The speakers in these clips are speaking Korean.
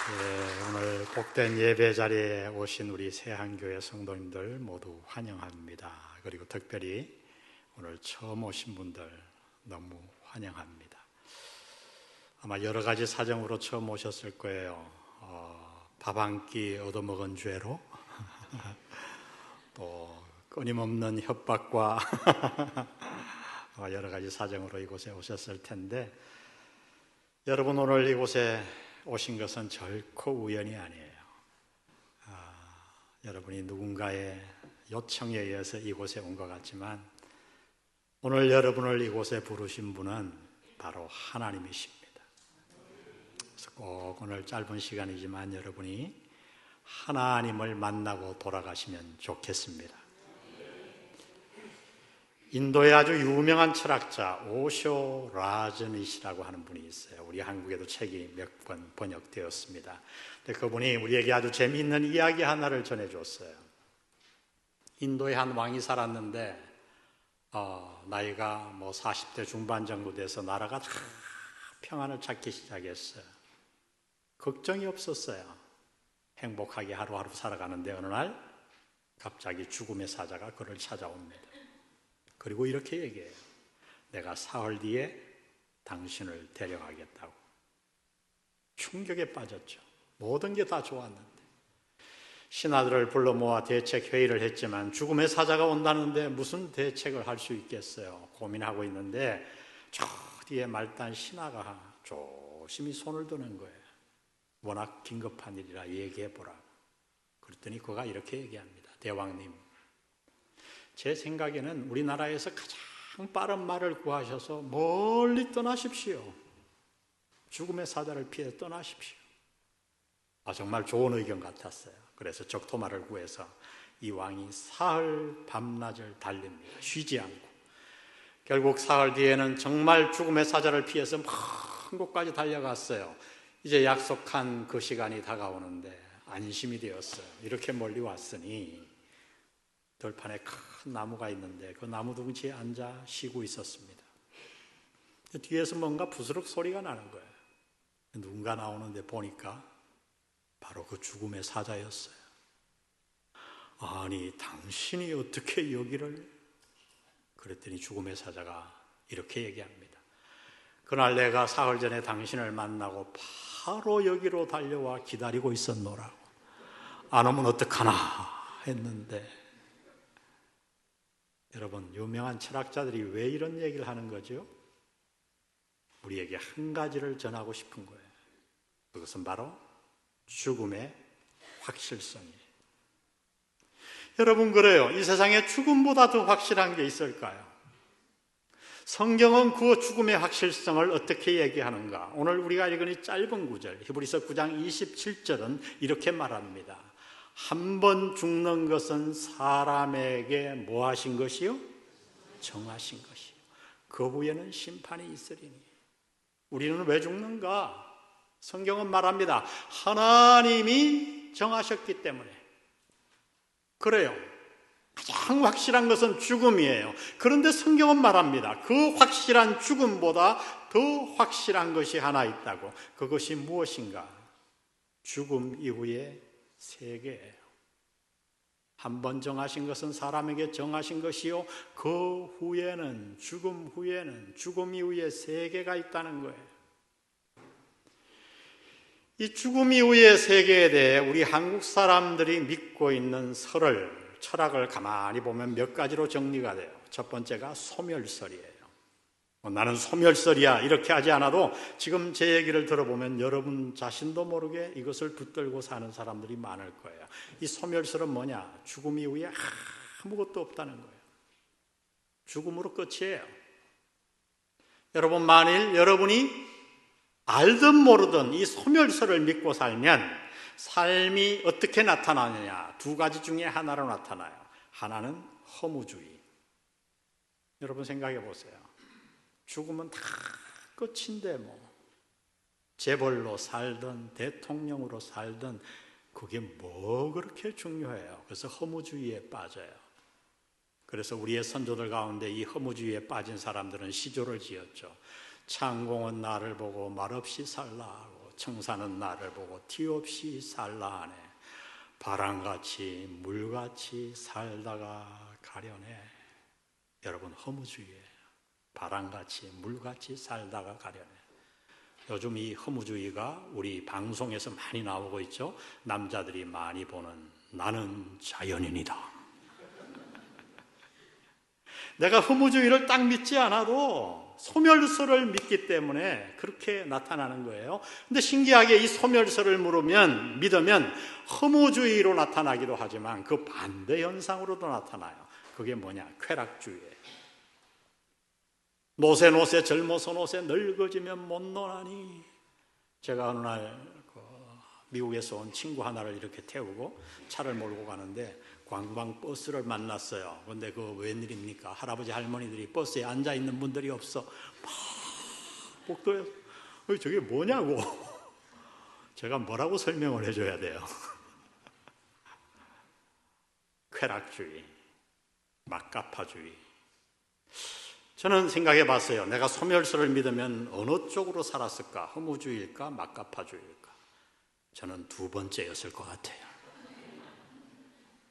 오늘 복된 예배 자리에 오신 우리 세한교회 성도님들 모두 환영합니다. 그리고 특별히 오늘 처음 오신 분들 너무 환영합니다. 아마 여러 가지 사정으로 처음 오셨을 거예요. 밥 한 끼 얻어먹은 죄로 또 끊임없는 협박과 여러 가지 사정으로 이곳에 오셨을 텐데, 여러분 오늘 이곳에 오신 것은 결코 우연이 아니에요. 여러분이 누군가의 요청에 의해서 이곳에 온 것 같지만 오늘 여러분을 이곳에 부르신 분은 바로 하나님이십니다. 그래서 꼭 오늘 짧은 시간이지만 여러분이 하나님을 만나고 돌아가시면 좋겠습니다. 인도의 아주 유명한 철학자 오쇼 라저닛이라고 하는 분이 있어요. 우리 한국에도 책이 몇 권 번역되었습니다. 근데 그분이 우리에게 아주 재미있는 이야기 하나를 전해줬어요. 인도의 한 왕이 살았는데 나이가 40대 중반 정도 돼서 나라가 다 평안을 찾기 시작했어요. 걱정이 없었어요. 행복하게 하루하루 살아가는데 어느 날 갑자기 죽음의 사자가 그를 찾아옵니다. 그리고 이렇게 얘기해요. 내가 사흘 뒤에 당신을 데려가겠다고. 충격에 빠졌죠. 모든 게 다 좋았는데. 신하들을 불러 모아 대책 회의를 했지만 죽음의 사자가 온다는데 무슨 대책을 할 수 있겠어요. 고민하고 있는데 저 뒤에 말단 신하가 조심히 손을 드는 거예요. 워낙 긴급한 일이라 얘기해보라고. 그랬더니 그가 이렇게 얘기합니다. 대왕님, 제 생각에는 우리나라에서 가장 빠른 말을 구하셔서 멀리 떠나십시오. 죽음의 사자를 피해 떠나십시오. 정말 좋은 의견 같았어요. 그래서 적토마를 구해서 이 왕이 사흘 밤낮을 달립니다. 쉬지 않고. 결국 사흘 뒤에는 정말 죽음의 사자를 피해서 먼 곳까지 달려갔어요. 이제 약속한 그 시간이 다가오는데 안심이 되었어요. 이렇게 멀리 왔으니 들판에 큰 나무가 있는데 그 나무 둥지에 앉아 쉬고 있었습니다. 뒤에서 뭔가 부스럭 소리가 나는 거예요. 누군가 나오는데 보니까 바로 그 죽음의 사자였어요. 아니, 당신이 어떻게 여기를? 그랬더니 죽음의 사자가 이렇게 얘기합니다. 그날 내가 사흘 전에 당신을 만나고 바로 여기로 달려와 기다리고 있었노라고. 안 오면 어떡하나 했는데, 여러분, 유명한 철학자들이 왜 이런 얘기를 하는 거죠? 우리에게 한 가지를 전하고 싶은 거예요. 그것은 바로 죽음의 확실성이에요. 여러분, 그래요. 이 세상에 죽음보다 더 확실한 게 있을까요? 성경은 그 죽음의 확실성을 어떻게 얘기하는가? 오늘 우리가 읽은 이 짧은 구절, 히브리서 9장 27절은 이렇게 말합니다. 한 번 죽는 것은 사람에게 뭐 하신 것이요? 정하신 것이요. 그 후에는 심판이 있으리니. 우리는 왜 죽는가? 성경은 말합니다. 하나님이 정하셨기 때문에. 그래요. 가장 확실한 것은 죽음이에요. 그런데 성경은 말합니다. 그 확실한 죽음보다 더 확실한 것이 하나 있다고. 그것이 무엇인가? 죽음 이후의 세계예요. 한 번 정하신 것은 사람에게 정하신 것이요, 그 후에는, 죽음 후에는, 죽음 이후의 세계가 있다는 거예요. 이 죽음 이후의 세계에 대해 우리 한국 사람들이 믿고 있는 철학을 가만히 보면 몇 가지로 정리가 돼요. 첫 번째가 소멸설이에요. 나는 소멸설이야 이렇게 하지 않아도 지금 제 얘기를 들어보면 여러분 자신도 모르게 이것을 붙들고 사는 사람들이 많을 거예요. 이 소멸설은 뭐냐? 죽음 이후에 아무것도 없다는 거예요. 죽음으로 끝이에요. 여러분, 만일 여러분이 알든 모르든 이 소멸설을 믿고 살면 삶이 어떻게 나타나느냐? 두 가지 중에 하나로 나타나요. 하나는 허무주의. 여러분 생각해 보세요. 죽으면 다 끝인데 재벌로 살든 대통령으로 살든 그게 뭐 그렇게 중요해요. 그래서 허무주의에 빠져요. 그래서 우리의 선조들 가운데 이 허무주의에 빠진 사람들은 시조를 지었죠. 창공은 나를 보고 말없이 살라 하고 청사는 나를 보고 티없이 살라 하네. 바람같이 물같이 살다가 가려네. 여러분, 허무주의예요. 바람같이 물같이 살다가 가려네. 요즘 이 허무주의가 우리 방송에서 많이 나오고 있죠. 남자들이 많이 보는 나는 자연인이다. 내가 허무주의를 딱 믿지 않아도 소멸설을 믿기 때문에 그렇게 나타나는 거예요. 근데 신기하게 이 소멸설을 믿으면 허무주의로 나타나기도 하지만 그 반대 현상으로도 나타나요. 그게 뭐냐? 쾌락주의예요. 노세 젊어서 노세 늙어지면 못 노나니. 제가 어느 날 미국에서 온 친구 하나를 이렇게 태우고 차를 몰고 가는데 관광버스를 만났어요. 그런데 그 웬일입니까? 할아버지 할머니들이 버스에 앉아있는 분들이 없어. 막 복도에서 저게 뭐냐고. 제가 뭐라고 설명을 해줘야 돼요. 쾌락주의, 막가파주의. 저는 생각해 봤어요. 내가 소멸설을 믿으면 어느 쪽으로 살았을까? 허무주의일까? 막가파주의일까? 저는 두 번째였을 것 같아요.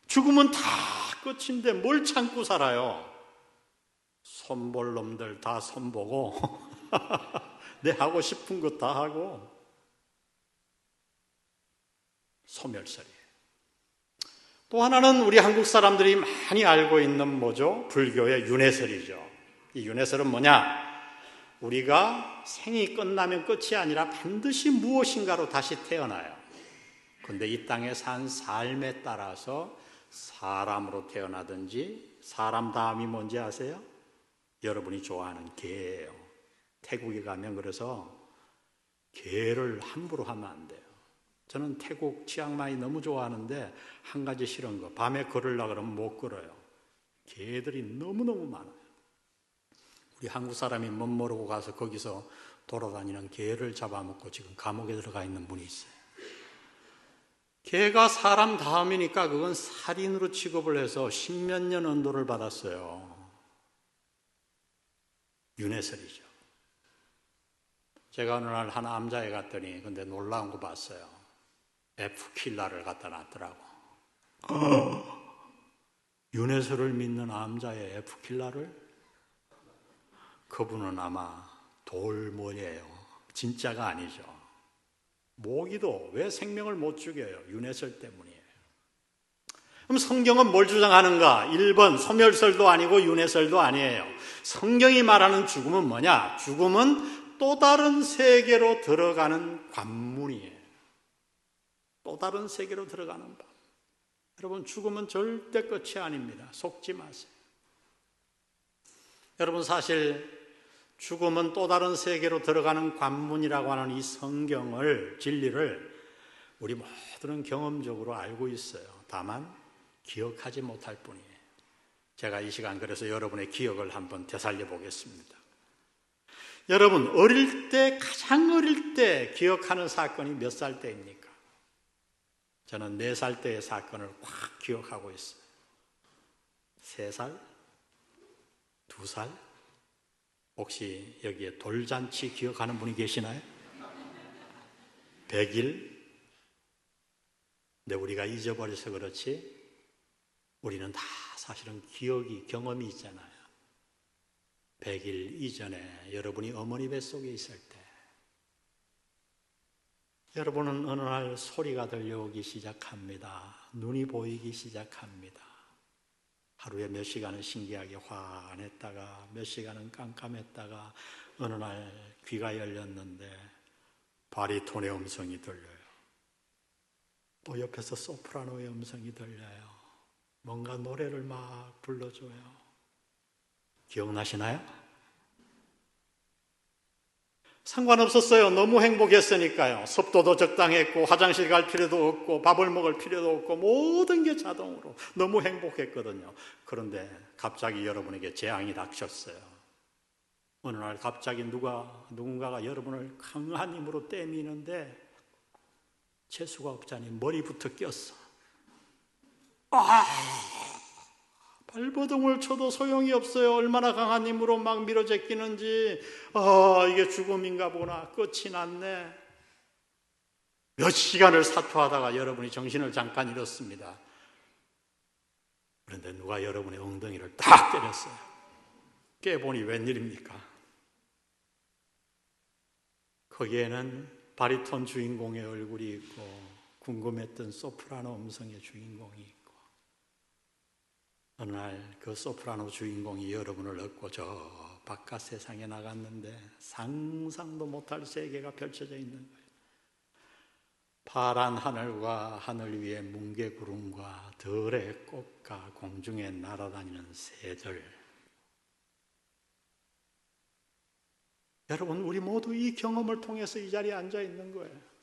죽으면 다 끝인데 뭘 참고 살아요? 손볼 놈들 다 손보고 내 하고 싶은 것 다 하고. 소멸설이에요. 또 하나는 우리 한국 사람들이 많이 알고 있는 뭐죠? 불교의 윤회설이죠. 이 윤회설은 뭐냐? 우리가 생이 끝나면 끝이 아니라 반드시 무엇인가로 다시 태어나요. 그런데 이 땅에 산 삶에 따라서 사람으로 태어나든지, 사람 다음이 뭔지 아세요? 여러분이 좋아하는 개예요. 태국에 가면 그래서 개를 함부로 하면 안 돼요. 저는 태국 치앙마이 너무 좋아하는데 한 가지 싫은 거, 밤에 걸으려고 그러면 못 걸어요. 개들이 너무너무 많아요. 우리 한국 사람이 못 모르고 가서 거기서 돌아다니는 개를 잡아먹고 지금 감옥에 들어가 있는 분이 있어요. 개가 사람 다음이니까 그건 살인으로 취급을 해서 십몇 년 언도를 받았어요. 윤회설이죠. 제가 어느 날 한 암자에 갔더니 근데 놀라운 거 봤어요. F킬러를 갖다 놨더라고. 윤회설을 믿는 암자의 F킬러를? 그분은 아마 돌모예요. 진짜가 아니죠. 모기도 왜 생명을 못 죽여요? 윤회설 때문이에요. 그럼 성경은 뭘 주장하는가? 1번 소멸설도 아니고 윤회설도 아니에요. 성경이 말하는 죽음은 뭐냐? 죽음은 또 다른 세계로 들어가는 관문이에요. 또 다른 세계로 들어가는 방. 여러분, 죽음은 절대 끝이 아닙니다. 속지 마세요. 여러분, 사실 죽음은 또 다른 세계로 들어가는 관문이라고 하는 이 성경을, 진리를 우리 모두는 경험적으로 알고 있어요. 다만 기억하지 못할 뿐이에요. 제가 이 시간 그래서 여러분의 기억을 한번 되살려 보겠습니다. 여러분, 어릴 때, 가장 어릴 때 기억하는 사건이 몇 살 때입니까? 저는 4살 때의 사건을 확 기억하고 있어요. 3살? 2살? 혹시 여기에 돌잔치 기억하는 분이 계시나요? 100일? 근데 우리가 잊어버려서 그렇지 우리는 다 사실은 경험이 있잖아요. 100일 이전에 여러분이 어머니 뱃속에 있을 때 여러분은 어느 날 소리가 들려오기 시작합니다. 눈이 보이기 시작합니다. 하루에 몇 시간은 신기하게 환했다가 몇 시간은 깜깜했다가 어느 날 귀가 열렸는데 바리톤의 음성이 들려요. 또 옆에서 소프라노의 음성이 들려요. 뭔가 노래를 막 불러줘요. 기억나시나요? 상관없었어요. 너무 행복했으니까요. 습도도 적당했고 화장실 갈 필요도 없고 밥을 먹을 필요도 없고 모든 게 자동으로 너무 행복했거든요. 그런데 갑자기 여러분에게 재앙이 닥쳤어요. 어느 날 갑자기 누군가가 여러분을 강한 힘으로 때미는데 재수가 없자니 머리부터 꼈어. 발버둥을 쳐도 소용이 없어요. 얼마나 강한 힘으로 막 밀어제끼는지. 이게 죽음인가 보나. 끝이 났네. 몇 시간을 사투하다가 여러분이 정신을 잠깐 잃었습니다. 그런데 누가 여러분의 엉덩이를 딱 때렸어요. 깨보니 웬일입니까? 거기에는 바리톤 주인공의 얼굴이 있고 궁금했던 소프라노 음성의 주인공이 있고, 어느 날 그 소프라노 주인공이 여러분을 얻고 저 바깥 세상에 나갔는데 상상도 못할 세계가 펼쳐져 있는 거예요. 파란 하늘과 하늘 위에 뭉게구름과 들의 꽃과 공중에 날아다니는 새들. 여러분, 우리 모두 이 경험을 통해서 이 자리에 앉아 있는 거예요.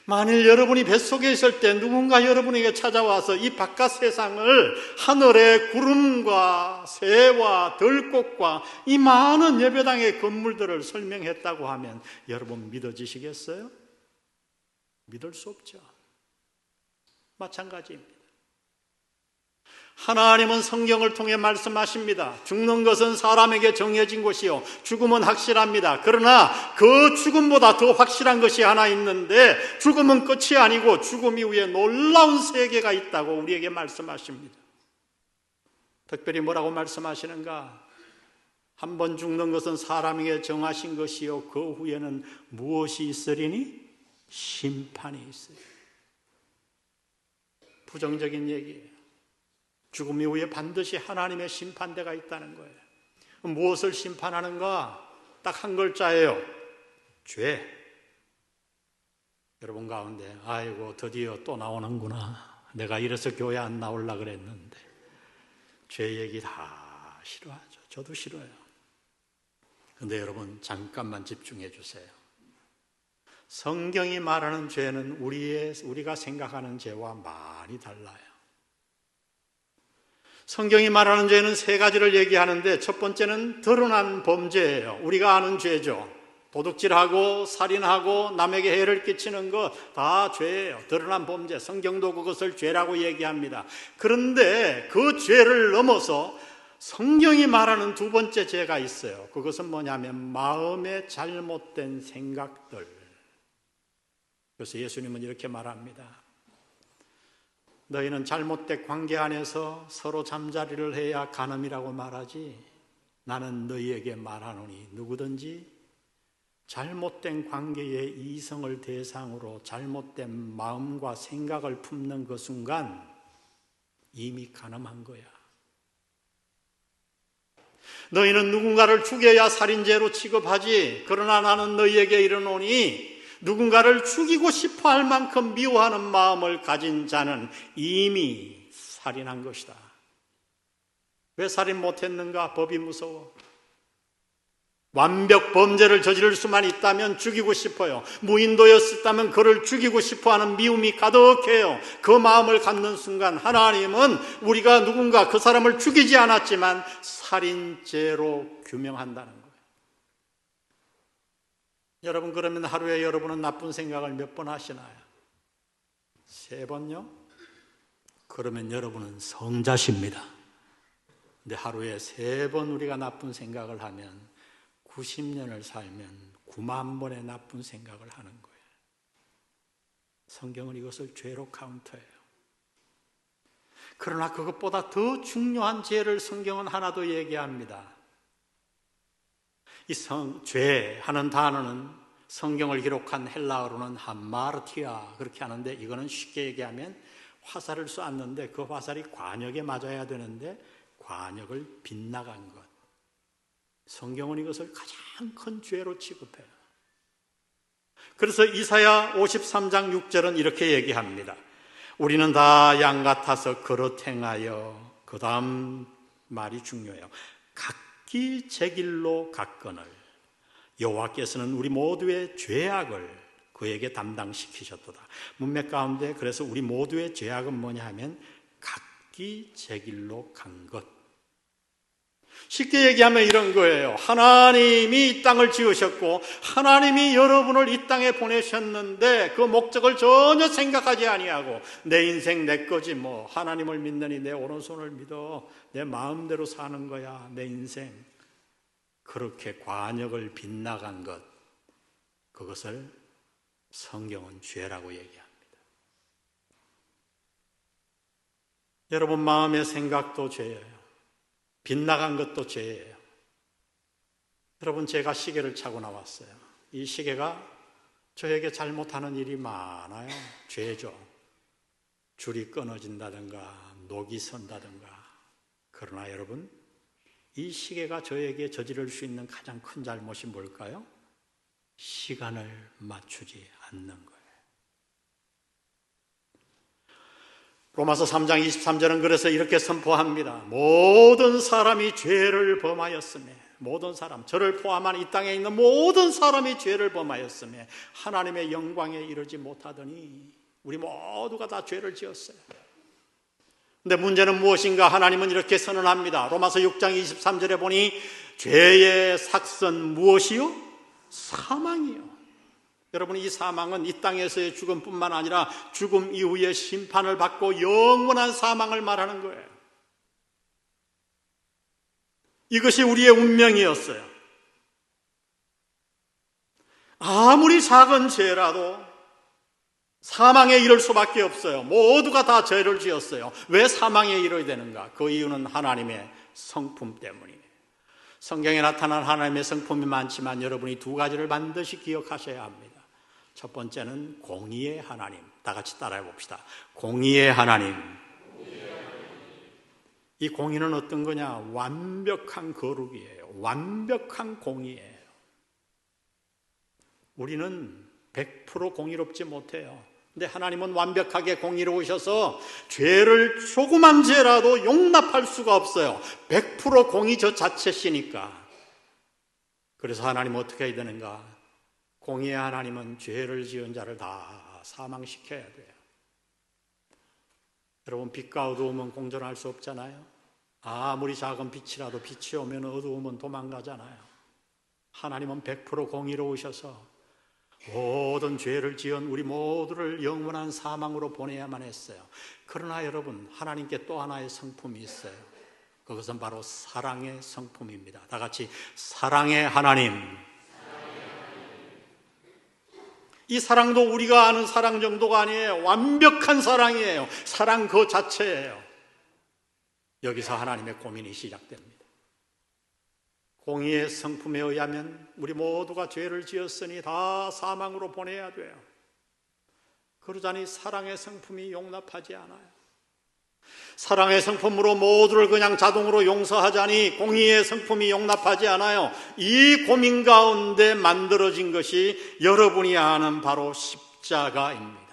만일 여러분이 뱃속에 있을 때 누군가 여러분에게 찾아와서 이 바깥 세상을 하늘의 구름과 새와 들꽃과 이 많은 예배당의 건물들을 설명했다고 하면 여러분 믿어지시겠어요? 믿을 수 없죠. 마찬가지입니다. 하나님은 성경을 통해 말씀하십니다. 죽는 것은 사람에게 정해진 것이요 죽음은 확실합니다. 그러나 그 죽음보다 더 확실한 것이 하나 있는데 죽음은 끝이 아니고 죽음 이후에 놀라운 세계가 있다고 우리에게 말씀하십니다. 특별히 뭐라고 말씀하시는가? 한 번 죽는 것은 사람에게 정하신 것이요 그 후에는 무엇이 있으리니? 심판이 있어요. 부정적인 얘기예요. 죽음 이후에 반드시 하나님의 심판대가 있다는 거예요. 무엇을 심판하는가? 딱 한 글자예요. 죄. 여러분 가운데 아이고 드디어 또 나오는구나. 내가 이래서 교회 안 나오려고 그랬는데. 죄 얘기 다 싫어하죠. 저도 싫어요. 그런데 여러분 잠깐만 집중해 주세요. 성경이 말하는 죄는 우리가 생각하는 죄와 많이 달라요. 성경이 말하는 죄는 세 가지를 얘기하는데 첫 번째는 드러난 범죄예요. 우리가 아는 죄죠. 도둑질하고 살인하고 남에게 해를 끼치는 것 다 죄예요. 드러난 범죄. 성경도 그것을 죄라고 얘기합니다. 그런데 그 죄를 넘어서 성경이 말하는 두 번째 죄가 있어요. 그것은 뭐냐면 마음의 잘못된 생각들. 그래서 예수님은 이렇게 말합니다. 너희는 잘못된 관계 안에서 서로 잠자리를 해야 간음이라고 말하지. 나는 너희에게 말하노니 누구든지 잘못된 관계의 이성을 대상으로 잘못된 마음과 생각을 품는 그 순간 이미 간음한 거야. 너희는 누군가를 죽여야 살인죄로 취급하지. 그러나 나는 너희에게 이르노니 누군가를 죽이고 싶어 할 만큼 미워하는 마음을 가진 자는 이미 살인한 것이다. 왜 살인 못했는가? 법이 무서워. 완벽 범죄를 저지를 수만 있다면 죽이고 싶어요. 무인도였다면 그를 죽이고 싶어하는 미움이 가득해요. 그 마음을 갖는 순간 하나님은 우리가 누군가 그 사람을 죽이지 않았지만 살인죄로 규명한다는 거예요. 여러분 그러면 하루에 여러분은 나쁜 생각을 몇 번 하시나요? 3번요? 그러면 여러분은 성자십니다. 근데 하루에 3번 우리가 나쁜 생각을 하면 90년을 살면 9만 번의 나쁜 생각을 하는 거예요. 성경은 이것을 죄로 카운터해요. 그러나 그것보다 더 중요한 죄를 성경은 하나 더 얘기합니다. 이 죄 하는 단어는 성경을 기록한 헬라어로는 하마르티아 그렇게 하는데 이거는 쉽게 얘기하면 화살을 쏘았는데 그 화살이 관역에 맞아야 되는데 관역을 빗나간 것. 성경은 이것을 가장 큰 죄로 취급해요. 그래서 이사야 53장 6절은 이렇게 얘기합니다. 우리는 다 양 같아서 그릇 행하여, 그 다음 말이 중요해요. 각기 제 길로 갔거늘 여호와께서는 우리 모두의 죄악을 그에게 담당시키셨도다. 문맥 가운데 그래서 우리 모두의 죄악은 뭐냐 하면 각기 제 길로 간 것. 쉽게 얘기하면 이런 거예요. 하나님이 이 땅을 지으셨고 하나님이 여러분을 이 땅에 보내셨는데 그 목적을 전혀 생각하지 아니하고 내 인생 내 거지 뭐 하나님을 믿느니 내 오른손을 믿어 내 마음대로 사는 거야 내 인생. 그렇게 관역을 빗나간 것, 그것을 성경은 죄라고 얘기합니다. 여러분 마음의 생각도 죄예요. 빗나간 것도 죄예요. 여러분 제가 시계를 차고 나왔어요. 이 시계가 저에게 잘못하는 일이 많아요. 죄죠. 줄이 끊어진다든가 녹이 선다든가. 그러나 여러분 이 시계가 저에게 저지를 수 있는 가장 큰 잘못이 뭘까요? 시간을 맞추지 않는 거예요. 로마서 3장 23절은 그래서 이렇게 선포합니다. 모든 사람이 죄를 범하였으며 모든 사람, 저를 포함한 이 땅에 있는 모든 사람이 죄를 범하였으며 하나님의 영광에 이르지 못하더니 우리 모두가 다 죄를 지었어요. 근데 문제는 무엇인가? 하나님은 이렇게 선언합니다. 로마서 6장 23절에 보니 죄의 삭선 무엇이요? 사망이요. 여러분 이 사망은 이 땅에서의 죽음뿐만 아니라 죽음 이후의 심판을 받고 영원한 사망을 말하는 거예요. 이것이 우리의 운명이었어요. 아무리 작은 죄라도 사망에 이를 수밖에 없어요. 모두가 다 죄를 지었어요. 왜 사망에 이르게 되는가? 그 이유는 하나님의 성품 때문이에요. 성경에 나타난 하나님의 성품이 많지만 여러분이 두 가지를 반드시 기억하셔야 합니다. 첫 번째는 공의의 하나님. 다 같이 따라해 봅시다. 공의의 하나님. 이 공의는 어떤 거냐? 완벽한 거룩이에요. 완벽한 공의예요. 우리는 100% 공의롭지 못해요. 근데 하나님은 완벽하게 공의로우셔서 죄를 조그만 죄라도 용납할 수가 없어요. 100% 공의 저 자체시니까. 그래서 하나님은 어떻게 해야 되는가? 공의의 하나님은 죄를 지은 자를 다 사망시켜야 돼요. 여러분 빛과 어두움은 공존할 수 없잖아요. 아무리 작은 빛이라도 빛이 오면 어두움은 도망가잖아요. 하나님은 100% 공의로우셔서 모든 죄를 지은 우리 모두를 영원한 사망으로 보내야만 했어요. 그러나 여러분 하나님께 또 하나의 성품이 있어요. 그것은 바로 사랑의 성품입니다. 다 같이 사랑의 하나님. 이 사랑도 우리가 아는 사랑 정도가 아니에요. 완벽한 사랑이에요. 사랑 그 자체예요. 여기서 하나님의 고민이 시작됩니다. 공의의 성품에 의하면 우리 모두가 죄를 지었으니 다 사망으로 보내야 돼요. 그러자니 사랑의 성품이 용납하지 않아요. 사랑의 성품으로 모두를 그냥 자동으로 용서하자니 공의의 성품이 용납하지 않아요. 이 고민 가운데 만들어진 것이 여러분이 아는 바로 십자가입니다.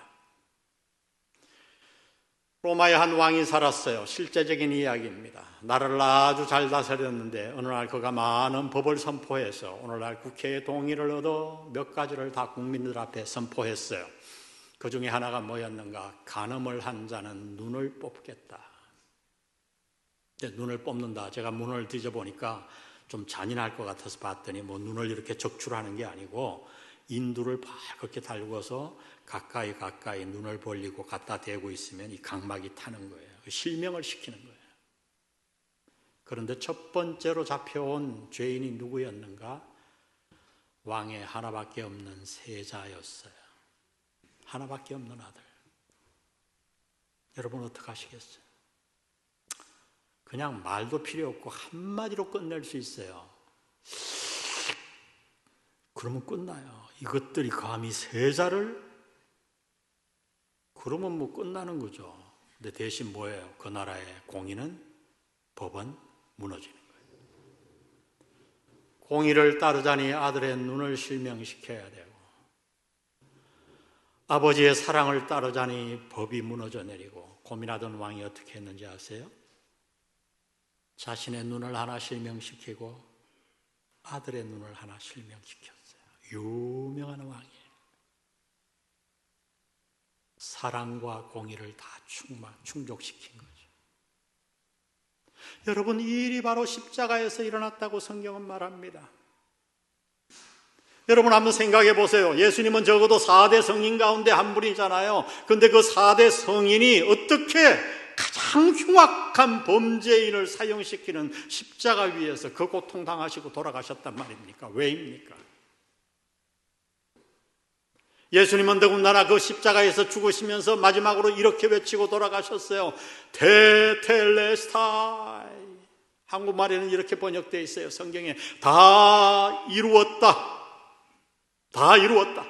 로마의 한 왕이 살았어요. 실제적인 이야기입니다. 나라를 아주 잘 다스렸는데 어느 날 그가 많은 법을 선포해서 오늘날 국회의 동의를 얻어 몇 가지를 다 국민들 앞에 선포했어요. 그 중에 하나가 뭐였는가? 간음을 한 자는 눈을 뽑겠다. 눈을 뽑는다. 제가 문을 뒤져보니까 좀 잔인할 것 같아서 봤더니 뭐 눈을 이렇게 적출하는 게 아니고 인두를 그렇게 달고서 가까이 눈을 벌리고 갖다 대고 있으면 이 각막이 타는 거예요. 실명을 시키는 거예요. 그런데 첫 번째로 잡혀온 죄인이 누구였는가? 왕의 하나밖에 없는 세자였어요. 하나밖에 없는 아들. 여러분 어떡하시겠어요? 그냥 말도 필요 없고 한마디로 끝낼 수 있어요. 그러면 끝나요. 이것들이 감히 세자를? 그러면 뭐 끝나는 거죠. 근데 대신 뭐예요? 그 나라의 공의는, 법은 무너지는 거예요. 공의를 따르자니 아들의 눈을 실명시켜야 되고, 아버지의 사랑을 따르자니 법이 무너져 내리고, 고민하던 왕이 어떻게 했는지 아세요? 자신의 눈을 하나 실명시키고 아들의 눈을 하나 실명시켰어요. 유명한 왕이에요. 사랑과 공의를 다 충족시킨 거죠. 여러분, 이 일이 바로 십자가에서 일어났다고 성경은 말합니다. 여러분 한번 생각해 보세요. 예수님은 적어도 4대 성인 가운데 한 분이잖아요. 그런데 그 4대 성인이 어떻게 가장 흉악한 범죄인을 사형시키는 십자가 위에서 그 고통당하시고 돌아가셨단 말입니까? 왜입니까? 예수님은 더군다나 그 십자가에서 죽으시면서 마지막으로 이렇게 외치고 돌아가셨어요. 테텔레스타이. 한국말에는 이렇게 번역되어 있어요. 성경에 다 이루었다. 다 이루었다.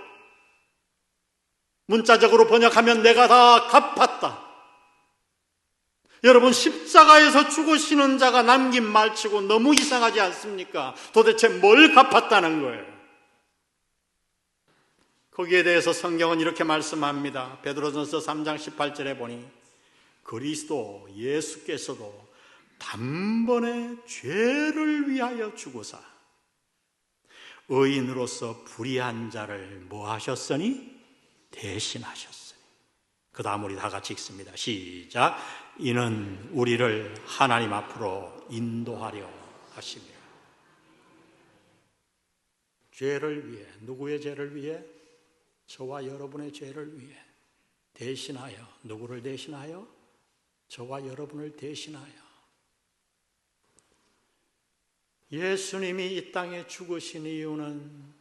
문자적으로 번역하면 내가 다 갚았다. 여러분, 십자가에서 죽으시는 자가 남긴 말치고 너무 이상하지 않습니까? 도대체 뭘 갚았다는 거예요? 거기에 대해서 성경은 이렇게 말씀합니다. 베드로전서 3장 18절에 보니 그리스도 예수께서도 단번에 죄를 위하여 죽으사 의인으로서 불의한 자를 뭐 하셨으니? 대신하셨으니. 그 다음 우리 다 같이 읽습니다. 시작. 이는 우리를 하나님 앞으로 인도하려 하십니다. 죄를 위해, 누구의 죄를 위해? 저와 여러분의 죄를 위해 대신하여, 누구를 대신하여? 저와 여러분을 대신하여. 예수님이 이 땅에 죽으신 이유는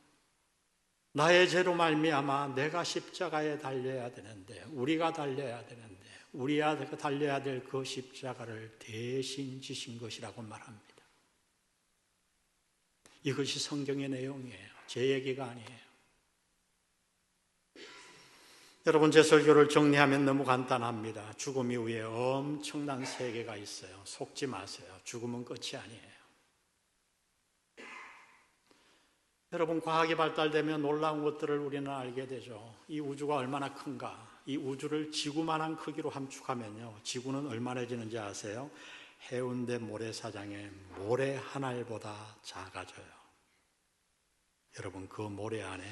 나의 죄로 말미암아 내가 십자가에 달려야 되는데, 우리가 달려야 되는데, 우리가 달려야 될 그 십자가를 대신 지신 것이라고 말합니다. 이것이 성경의 내용이에요. 제 얘기가 아니에요. 여러분, 제 설교를 정리하면 너무 간단합니다. 죽음 이후에 엄청난 세계가 있어요. 속지 마세요. 죽음은 끝이 아니에요. 여러분, 과학이 발달되면 놀라운 것들을 우리는 알게 되죠. 이 우주가 얼마나 큰가? 이 우주를 지구만한 크기로 함축하면요, 지구는 얼마나 지는지 아세요? 해운대 모래사장의 모래 한 알보다 작아져요. 여러분, 그 모래 안에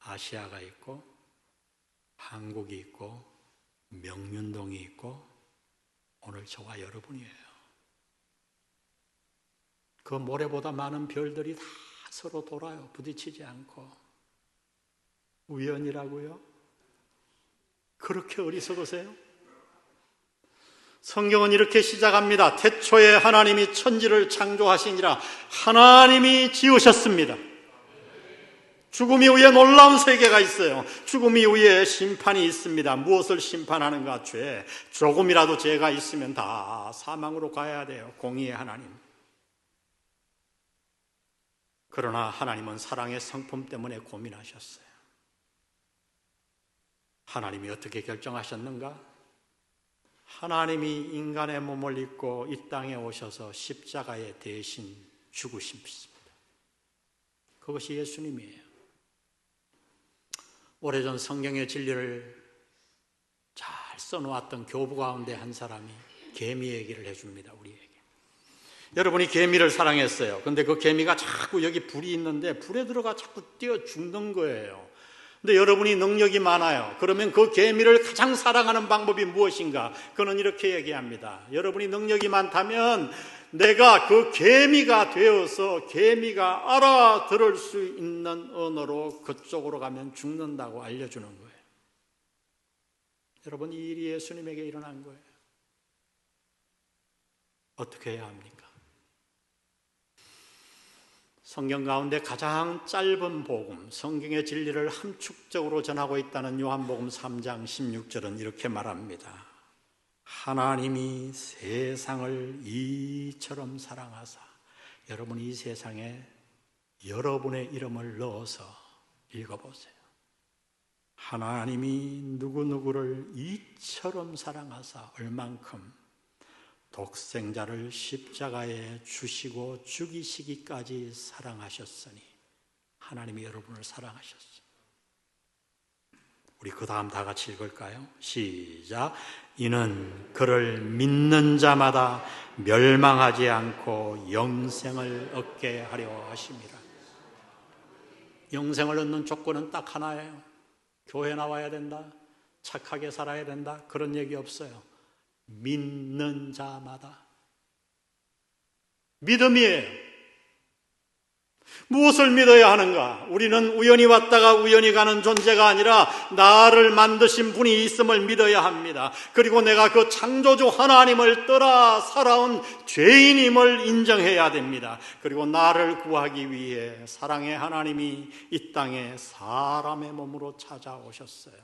아시아가 있고 한국이 있고 명륜동이 있고 오늘 저와 여러분이에요. 그 모래보다 많은 별들이 다 서로 돌아요. 부딪히지 않고. 우연이라고요? 그렇게 어리석으세요? 성경은 이렇게 시작합니다. 태초에 하나님이 천지를 창조하시니라. 하나님이 지으셨습니다. 죽음 이후에 놀라운 세계가 있어요. 죽음 이후에 심판이 있습니다. 무엇을 심판하는가? 죄. 조금이라도 죄가 있으면 다 사망으로 가야 돼요. 공의의 하나님. 그러나 하나님은 사랑의 성품 때문에 고민하셨어요. 하나님이 어떻게 결정하셨는가? 하나님이 인간의 몸을 입고 이 땅에 오셔서 십자가에 대신 죽으십니다. 그것이 예수님이에요. 오래전 성경의 진리를 잘 써놓았던 교부 가운데 한 사람이 개미 얘기를 해줍니다. 우리에게. 여러분이 개미를 사랑했어요. 근데 그 개미가 자꾸 여기 불이 있는데 불에 들어가 자꾸 뛰어 죽는 거예요. 근데 여러분이 능력이 많아요. 그러면 그 개미를 가장 사랑하는 방법이 무엇인가? 그는 이렇게 얘기합니다. 여러분이 능력이 많다면 내가 그 개미가 되어서 개미가 알아들을 수 있는 언어로 그쪽으로 가면 죽는다고 알려주는 거예요. 여러분, 이 일이 예수님에게 일어난 거예요. 어떻게 해야 합니까? 성경 가운데 가장 짧은 복음, 성경의 진리를 함축적으로 전하고 있다는 요한복음 3장 16절은 이렇게 말합니다. 하나님이 세상을 이처럼 사랑하사. 여러분, 이 세상에 여러분의 이름을 넣어서 읽어보세요. 하나님이 누구누구를 이처럼 사랑하사 얼만큼 독생자를 십자가에 주시고 죽이시기까지 사랑하셨으니. 하나님이 여러분을 사랑하셨어요. 우리 그 다음 다 같이 읽을까요? 시작. 이는 그를 믿는 자마다 멸망하지 않고 영생을 얻게 하려 하심이라. 영생을 얻는 조건은 딱 하나예요. 교회 나와야 된다, 착하게 살아야 된다, 그런 얘기 없어요. 믿는 자마다. 믿음이에요. 무엇을 믿어야 하는가? 우리는 우연히 왔다가 우연히 가는 존재가 아니라 나를 만드신 분이 있음을 믿어야 합니다. 그리고 내가 그 창조주 하나님을 떠나 살아온 죄인임을 인정해야 됩니다. 그리고 나를 구하기 위해 사랑의 하나님이 이 땅에 사람의 몸으로 찾아오셨어요.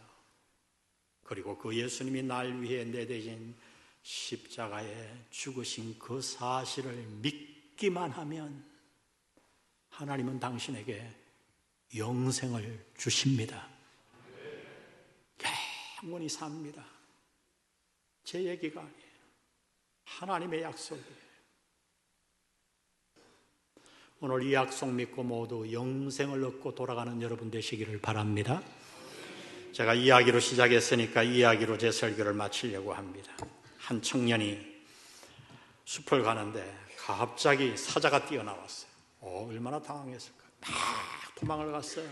그리고 그 예수님이 날 위해 내대신 십자가에 죽으신 그 사실을 믿기만 하면 하나님은 당신에게 영생을 주십니다. 영원히 삽니다. 제 얘기가 아니에요. 하나님의 약속이에요. 오늘 이 약속 믿고 모두 영생을 얻고 돌아가는 여러분 되시기를 바랍니다. 제가 이야기로 시작했으니까 이야기로 제 설교를 마치려고 합니다. 한 청년이 숲을 가는데 갑자기 사자가 뛰어나왔어요. 얼마나 당황했을까. 막 도망을 갔어요.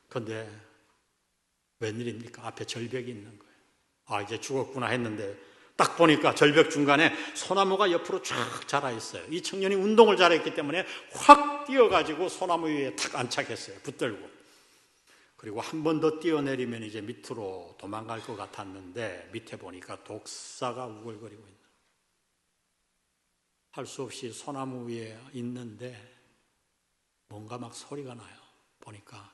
그런데 웬일입니까? 앞에 절벽이 있는 거예요. 이제 죽었구나 했는데 딱 보니까 절벽 중간에 소나무가 옆으로 쫙 자라 있어요. 이 청년이 운동을 잘했기 때문에 확 뛰어가지고 소나무 위에 탁 안착했어요. 붙들고. 그리고 한 번 더 뛰어내리면 이제 밑으로 도망갈 것 같았는데 밑에 보니까 독사가 우글거리고 있는. 할 수 없이 소나무 위에 있는데 뭔가 막 소리가 나요. 보니까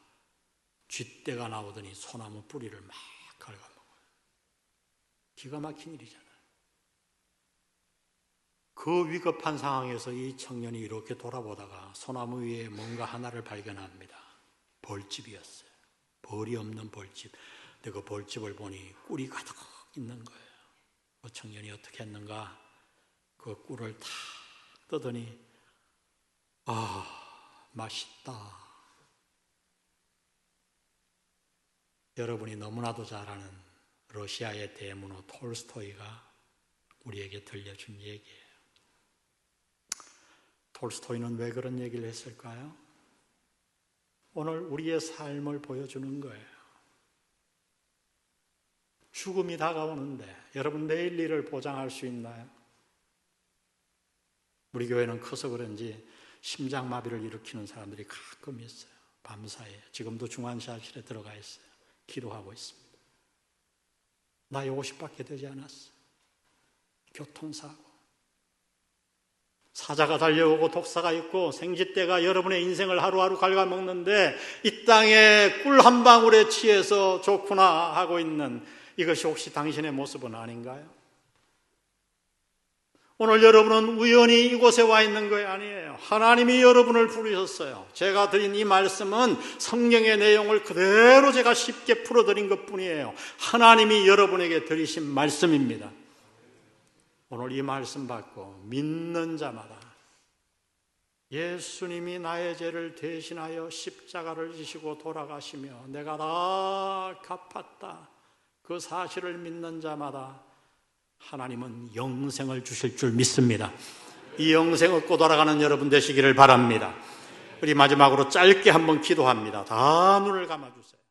쥐떼가 나오더니 소나무 뿌리를 막 갉아먹어요. 기가 막힌 일이잖아요. 그 위급한 상황에서 이 청년이 이렇게 돌아보다가 소나무 위에 뭔가 하나를 발견합니다. 벌집이었어요. 벌이 없는 벌집. 근데 그 벌집을 보니 꿀이 가득 있는 거예요. 그 청년이 어떻게 했는가? 그 꿀을 탁 떠더니 맛있다. 여러분이 너무나도 잘 아는 러시아의 대문호 톨스토이가 우리에게 들려준 얘기예요. 톨스토이는 왜 그런 얘기를 했을까요? 오늘 우리의 삶을 보여주는 거예요. 죽음이 다가오는데 여러분 내일 일을 보장할 수 있나요? 우리 교회는 커서 그런지 심장마비를 일으키는 사람들이 가끔 있어요. 밤사이에. 지금도 중환자실에 들어가 있어요. 기도하고 있습니다. 나이 50밖에 되지 않았어. 교통사고. 사자가 달려오고 독사가 있고 생쥐떼가 여러분의 인생을 하루하루 갉아먹는데 이 땅에 꿀 한 방울에 취해서 좋구나 하고 있는 이것이 혹시 당신의 모습은 아닌가요? 오늘 여러분은 우연히 이곳에 와 있는 거 아니에요. 하나님이 여러분을 부르셨어요. 제가 드린 이 말씀은 성경의 내용을 그대로 제가 쉽게 풀어드린 것뿐이에요. 하나님이 여러분에게 드리신 말씀입니다. 오늘 이 말씀 받고 믿는 자마다 예수님이 나의 죄를 대신하여 십자가를 지시고 돌아가시며 내가 다 갚았다. 그 사실을 믿는 자마다 하나님은 영생을 주실 줄 믿습니다. 이 영생 얻고 돌아가는 여러분 되시기를 바랍니다. 우리 마지막으로 짧게 한번 기도합니다. 다 눈을 감아주세요.